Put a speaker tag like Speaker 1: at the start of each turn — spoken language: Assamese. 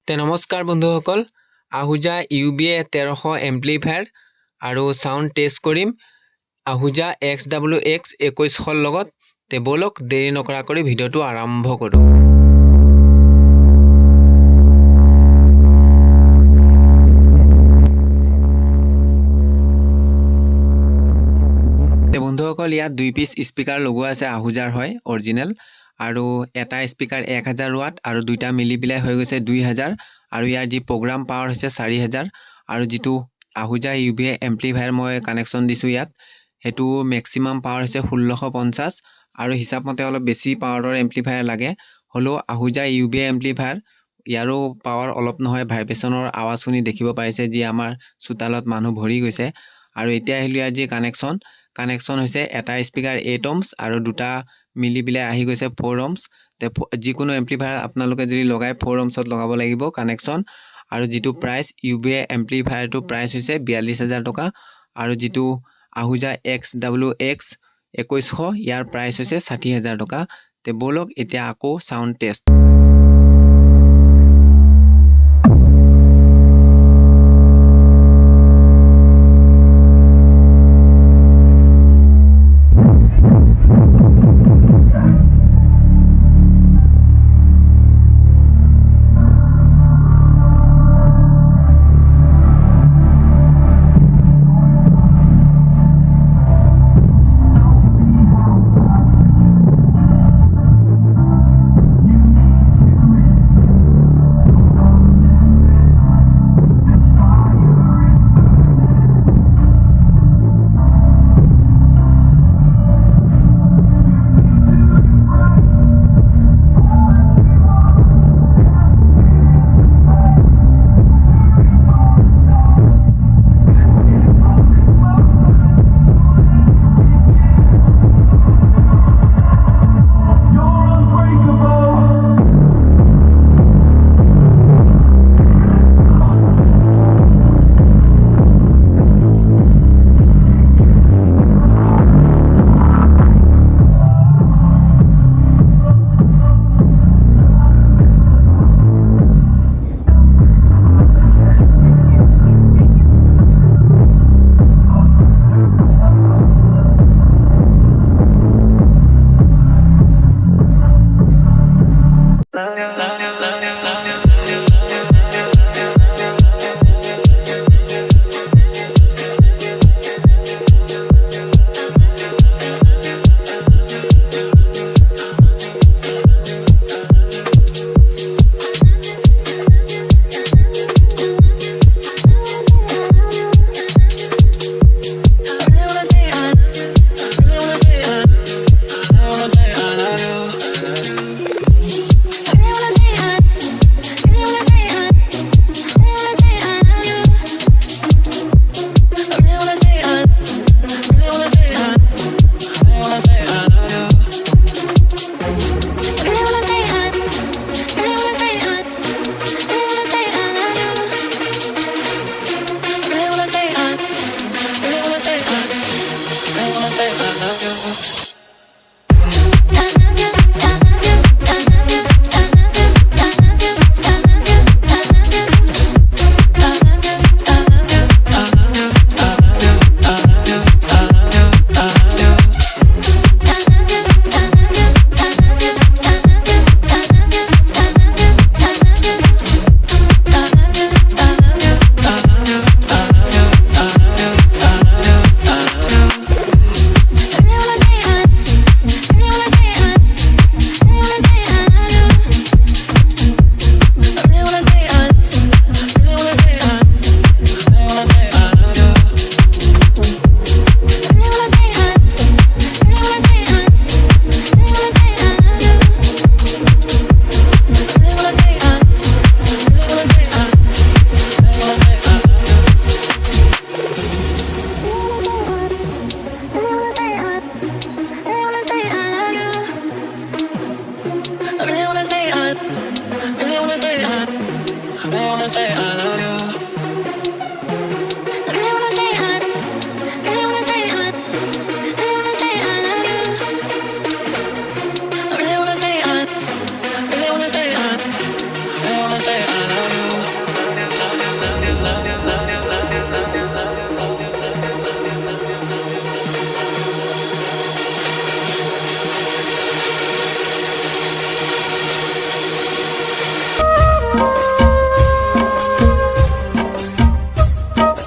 Speaker 1: নমস্কাৰ বন্ধুসকল, আহুজা UBA 1300 এম্প্লিফায়াৰ আৰু সাউণ্ড টেষ্ট কৰিম আহুজা XWX 2100 লগত। বলক দেৰি নকৰাকৈ ভিডিঅ'টো আৰম্ভ কৰোঁ। বন্ধুসকল, ইয়াত 2 পিচ স্পিকাৰ লগোৱা আছে, আহুজাৰ হয় অৰিজিনেল, আৰু এটা স্পিকাৰ 1000 ওৱাট আৰু দুইটা মিলি পেলাই হৈ গৈছে 2000, আৰু ইয়াৰ যি প্ৰগ্ৰাম পাৱাৰ হৈছে 4000, আৰু যিটো আহুজা UBA এম্প্লিফায়াৰ মই কানেকশ্যন দিছোঁ ইয়াত, সেইটো মেক্সিমাম পাৱাৰ হৈছে 1650, আৰু হিচাপ মতে অলপ বেছি পাৱাৰৰ এম্প্লিফায়াৰ লাগে। হ'লেও আহুজা UBA এম্প্লিফায়াৰ ইয়াৰো পাৱাৰ অলপ নহয়, ভাইব্ৰেশ্যনৰ আৱাজ শুনি দেখিব পাৰিছে যি আমাৰ চোতালত মানুহ ভৰি গৈছে। আৰু এতিয়া আহিলোঁ ইয়াৰ যি কানেকশ্যন হৈছে এটা স্পিকাৰ 8 ohms আৰু দুটা মিলি পেলাই আহি গৈছে 4 ohms। যিকোনো এম্প্লিফায়াৰ আপোনালোকে যদি লগাই 4 ohmsত লগাব লাগিব কানেকশ্যন। আৰু যিটো প্ৰাইচ UBA এম্প্লিফায়াৰটো প্ৰাইচ হৈছে 42000 টকা, আৰু যিটো আহুজা XWX 2100 ইয়াৰ প্ৰাইচ হৈছে 60000 টকা। বলক এতিয়া আকৌ সাউণ্ড টেষ্ট।